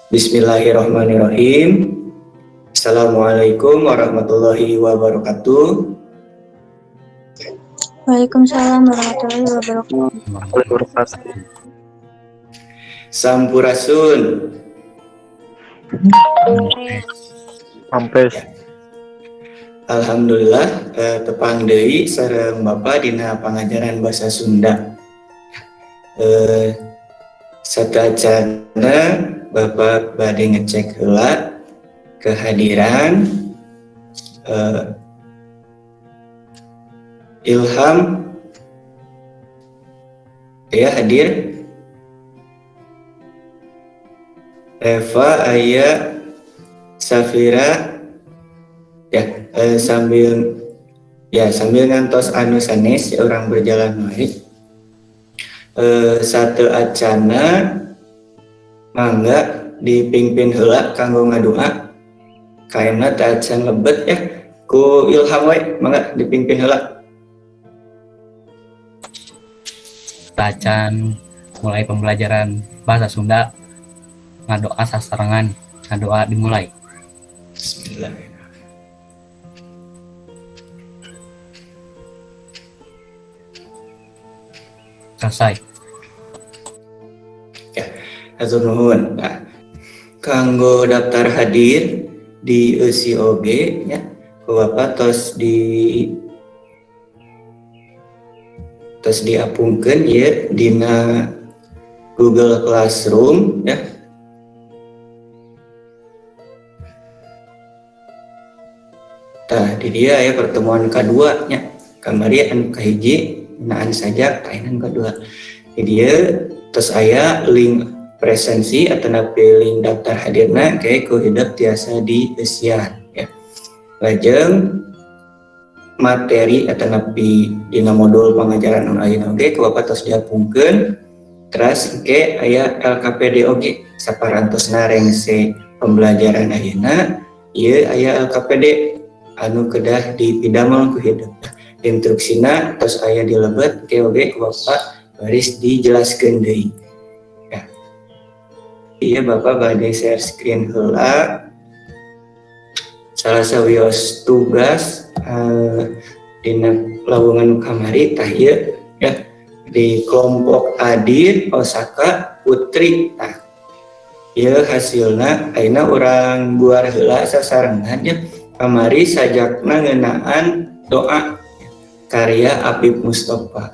Bismillahirrahmanirrahim. Assalamualaikum warahmatullahi wabarakatuh. Waalaikumsalam warahmatullahi wabarakatuh. Sampurasun. Ampes. Alhamdulillah tepang deui sareng Bapak dina pangajaran basa Sunda. Sateuacanna Bapak bade ngecek heula kehadiran Ilham ya hadir, Eva, Aya, Safira ya, sambil ngantos anu sanes ya orang berjalan baik. Sateuacanna mangga dipimpin heula kanggo ngadua. Kaena teh acan lebet ya ku Ilham we, mangga dipimpin heula. Acan mulai pembelajaran bahasa Sunda, ngadoa sasarangan, ngadoa dimulai. Bismillahirrahmanirrahim. Selesai. Ya, hatur nuhun. Nah, kanggo daftar hadir di eusi oge ya, Bapak tos diapungkeun ya dina Google Classroom ya. Tah di dia ya pertemuan kedua nya. Kamari anu kahiji naan saja kainan kedua. Di dia tos aya link presensi atau link daftar hadirna kayak ku hidup tiasa di eusian ya. Lajeng materi atau napi dina modul pengajaran anu ayeuna oge ku Bapak tos diapungkeun. Terus ke aya LKPD oge saparantosna rengse pembelajaran ayeuna ieu aya LKPD anu kedah dipidamel ku hidup. Instruksina tos aya dilebet ke oge ku Bapak baris dijelaskeun deui. Ya. Ieu Bapak bade share screen heula. Salah sawios tugas dina lawungan kamari tah ieu ya di kelompok Adit, Osaka, Putri. Nah, ieu hasilna ayeuna urang guar heula sasarengan ya kamari sajakna ngeunaan doa karya Apip Mustofa.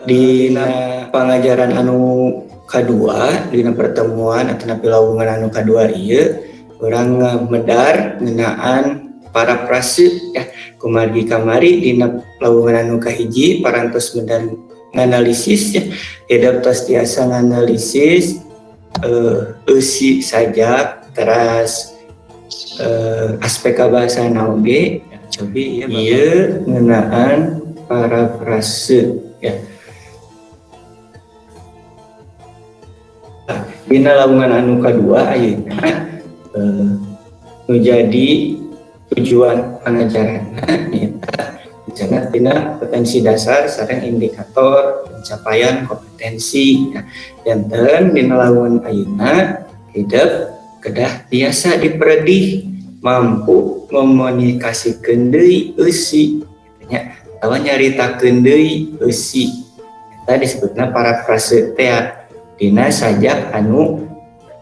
Dina pangajaran anu kadua, dina pertemuan atau napi lawungan anu kadua ieu urang medar ngeunaan para prase ya kumargi kamari dina lawungan anu kahiji parantos medar nganalisis ya hidup tos tiasa nganalisis eusi sajak teras aspek kabahasana oge ya, cobi ya ieu ngeunaan para prase ya. Dina lawungan anu kadua ayeuna menjadi tujuan pengajaran misalnya dina potensi dasar sareng indikator pencapaian kompetensi ya. Janten dina lawungan ayeuna hidup kedah biasa diperedih mampu memomunikasikeun deui eusi nya atawa nyaritakeun deui eusi eta disebutna parafrase teh dina sajak anu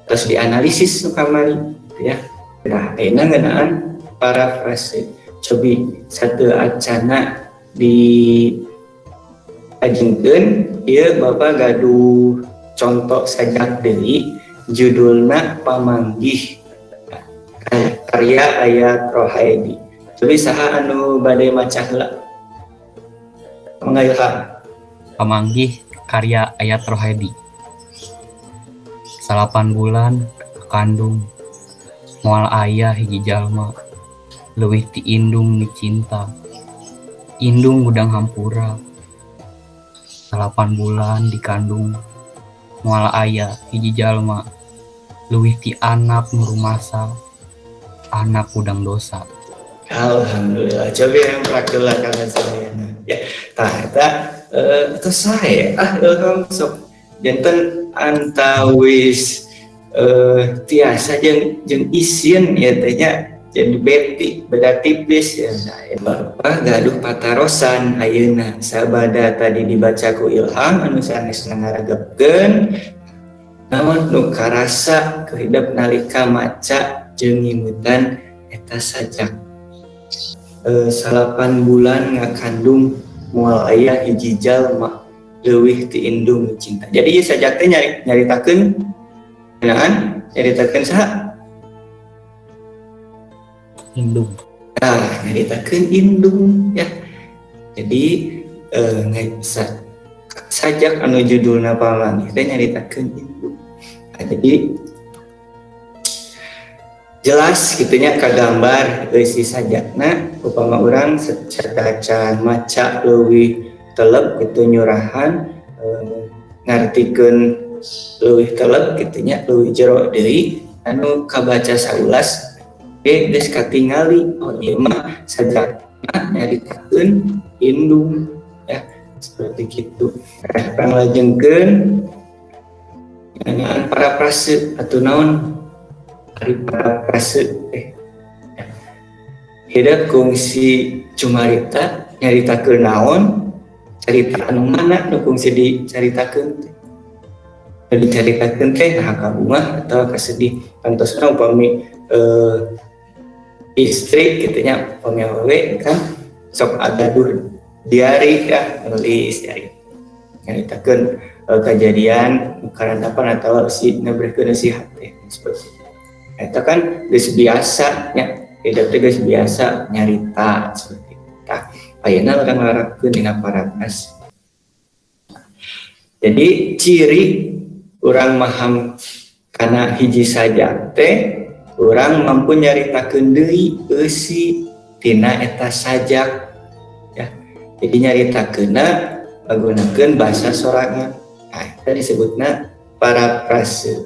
tos dianalisis kamari ya. Nah, ayeuna ngeunaan parafrase. Cobi sateuacana diajengkeun ieu Bapak gaduh contoh sajak deui judulna pamanggih karya Ayat Rohaidi. Cobi saha anu bade maca heula? Mangga Ilham. Pamanggih karya Ayat Rohaidi. 8 bulan kandung moal ayah hiji jalma leuwih ti indung ni cinta indung gudang hampura 8 bulan dikandung moal ayah hiji jalma leuwih ti anak nu rumasa anak gudang dosa. Alhamdulillah. Coba yang praktelah kalian saya. Ya, tah eta itu saya Ilham sok janten antawis tiasa jeung isin ya tanya jadi beda tipis ya. Bapak gaduh patarosan ayeuna sabada tadi dibaca ku Ilham anu sanes ngaragepkeun naon nu karasa kehidup nalika maca jeung ngimutan eta sajak. 8 bulan ngakandung moal aya hiji jalma leuwih ti indung cinta. Jadi sajak teh nyaritakeun nyaritakeun saha? Indung. Nyaritakeun indung ya. Jadi sajak anu judulna Pamanggih teh nyaritakeun indung. Jadi jelas gitunya kagambar isi sajakna upama urang secara maca leuwih telep gitu nyurahan ngartikeun leuwih telep gitunya leuwih jero deui anu kabaca saulas geus katingali oh ieu mah sajakna nyaritakeun indung ya seperti kitu. Panglajengkeun nyanyian para prase atuh naon ari para prase hidup kungsi cumarita nyaritakeun naon carita anu mana nu kungsi dicaritakeun teh nah kabungah atau kasedih kantosna upami istri gitunya upami awewe kan sok adadur diari ya nulis diari nyaritakeun kejadian karantapan atau si nabrekeun nasihat seperti itu. Eta kan geus biasa nya hidup teh geus biasa nyarita seperti itu. Tah ayeuna urang larapkeun dina parapras. Jadi ciri urang maham kana hiji sajak teh urang mampu nyaritakeun deui eusi tina eta sajak ya. Jadi nyaritakeunna menggunakeun bahasa sorangan. Nah, itu disebutnya paraprase.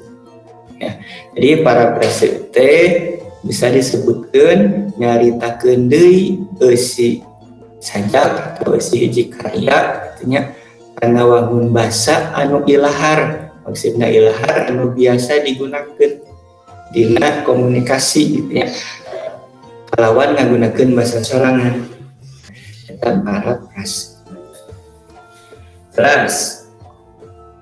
Ya. Jadi paraprase teh bisa disebutkan nyaritakeun deui eusi sajak atau eusi hiji karya artinya kana wangun basa anu ilahar. Maksudna ilahar anu biasa digunakeun dina komunikasi gitu ya. Kalawan ngagunakeun bahasa sorangan. Eta paraprase. Terus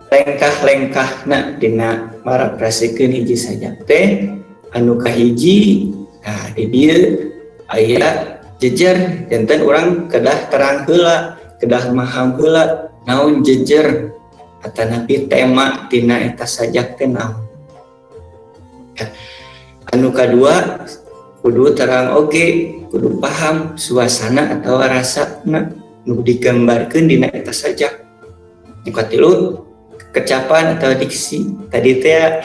lengkah-lengkahna dina maraprasikeun hiji sajak teh anu kahiji nah di dieu aya jejer janten urang kedah terang heula kedah maham heula naon jejer atanapi tema tina eta sajak teh naon. Anu kadua kudu terang oge kudu paham suasana atau rasana nu digambarkeun dina eta sajak. Nu katilu kecapan atau diksi tadi teh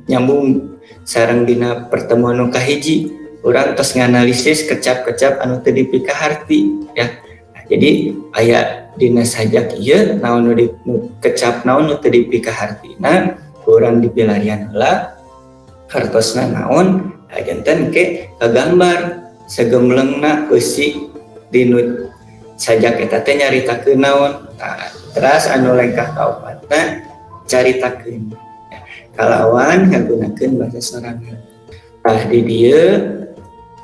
nyambung sareng dina pertemuan nu kahiji urang tos nganalisis kecap-kecap anu teu dipikaharti ya. Nah, jadi aya dina sajak ieu naon nu kecap naon nu teu dipikahartina urang dipilarian heula hartosna naon janten ke kagambar sagemlengna eusi dinu sajak eta teh nyaritakeun naon. Nah, terus anu lengkah kaopatna caritakeun kalawan ngagunakeun bahasa sorangan. Tah di dieu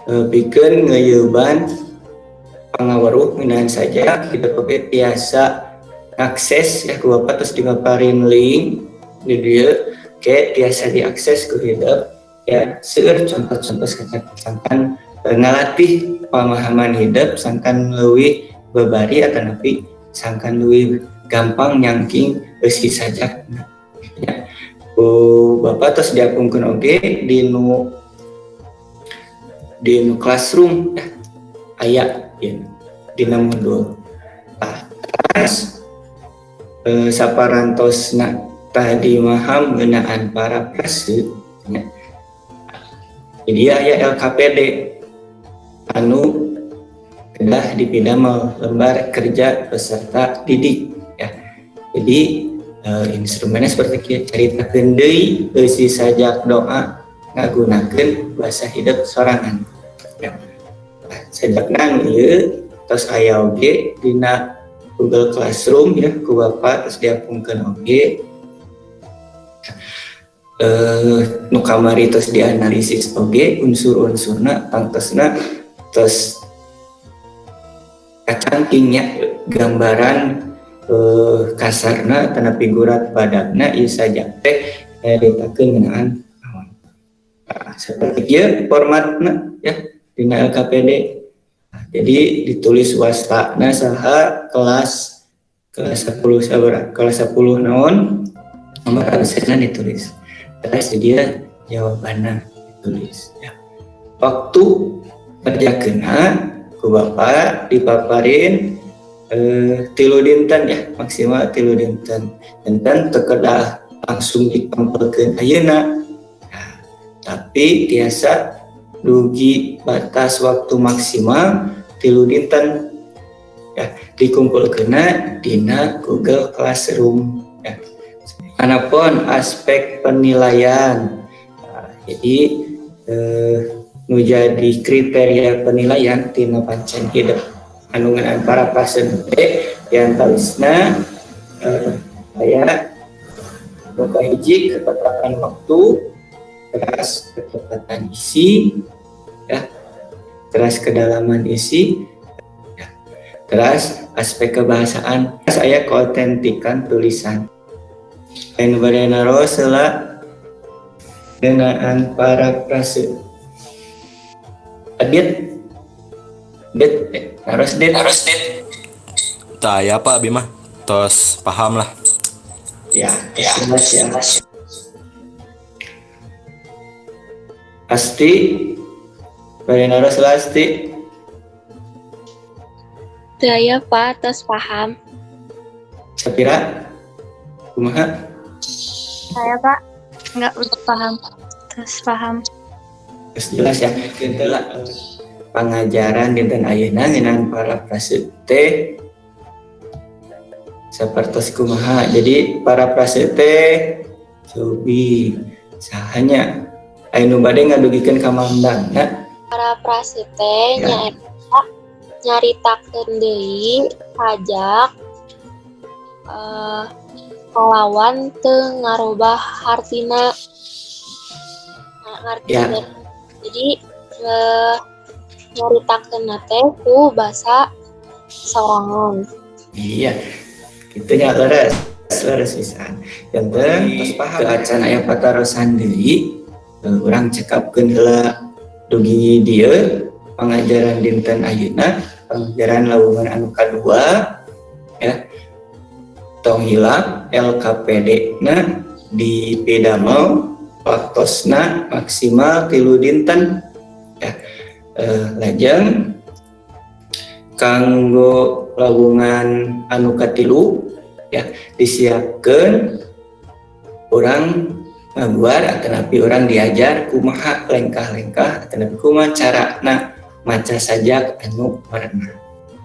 pikeun ngeueuban pangaweruh minaan sajak kita oge tiasa akses ya ku Bapak terus dipaparin link di dieu ke tiasa diakses ku hidup ya seueur contoh-contoh sangkan ngalatih pemahaman hidup sangkan leuwih babari atanapi sangkan leuwih gampang nyangking eusi sajak ya. Bapak terus diapungkeun oge di nu classroom ya aya ya, dina modul. Terus saparantosna tadi maham ngeunaan paraprase ya. Jadi aya LKPD anu kedah dipidamel lembar kerja peserta didik ya. Jadi instrumennya seperti kieu caritakeun deui eusi sajak doa ngagunakeun bahasa hidup sorangan ya. Sajakna anu ieu tos aya oge dina Google Classroom ya ku Bapak terus diapungkeun oge. nu kamari tos dianalisis oge unsur-unsurna tangtosna tos kacangkingnya gambaran kasarna tanda figurat badagna ieu saja teh nyaritakeun ngeunaan naon. Seperti ieu formatna ya dina LKPD. Jadi ditulis wastana saha kelas 10 sabaraha kelas 10 naon nomor absenna ditulis. Terus dia jawabannya ditulis ya. Waktu kerjakeuna ku bapak dipaparin 3 dinten ya, maksimal 3 dinten. Dinten teu kedah langsung ditampilkeun ayeuna. Nah, tapi tiasa dugi batas waktu maksimal 3 dinten ya, dikumpulkeunna dina Google Classroom ya. Anapun aspek penilaian, nah, jadi nu jadi kriteria penilaian tina pancen hidup anu ngeunaan para pasien yang talisna aya nu kahiji ketepatan waktu, teras ketepatan isi ya, teras kedalaman isi ya, teras aspek kebahasaan, saya keautentikan tulisan. Anu bade naros heula ngeunaan parafrase. Adit harus dit. Tah ya Pak Abi mah tos paham lah. Ya. Asti Barenara Selasti. Saya Pak, tos paham. Sapira kumaha? Saya Pak, nggak udah paham. Tos paham. Terus jelas ya. Itulah pengajaran dinten ayeuna ngeunaan parafrase teh sapertos kumaha. Jadi parafrase teh cobi sahanya anu bade ngadugikeun ka mandangna. Parafrase teh nyaeta nyaritakeun deui pajak lawan teu ngarobah hartina. Ya. Jadi nyaritakeun teh ku basa sorangan. Iya. Kitu nya leres pisan. Janten tos paham acan aya patarosan deui urang cekapkeun heula dugi dieu pangajaran dinten ayeuna pangajaran lawungan anu kadua ya. Tong hilang LKPD na dipidamel waktosna maksimal 3 dinten ya. Lajeng kanggo lawungan anu katilu ya disiapkeun urang ngabuar atanapi urang diajar kumaha lengkah-lengkah atanapi kumaha carana maca sajak anu warna.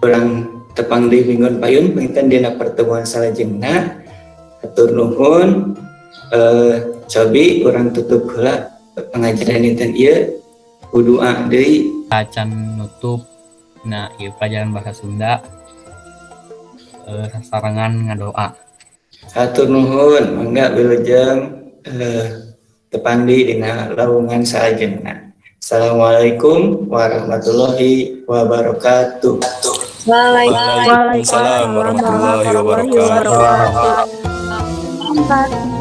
Urang tepang deui minggon payun pangiten dina pertemuan salajengna. Hatur nuhun. Cobi urang tutup heula pengajaran dinten ieu ku doa deui. Acan nutup nah ieu pelajaran bahasa Sunda sasarangan ngadoa. Hatur nuhun, mangga wilujeng tepandi dina lawungan salajengna. Assalamualaikum warahmatullahi wabarakatuh. Waalaikumsalam warahmatullahi wabarakatuh. Waalaikumsalam.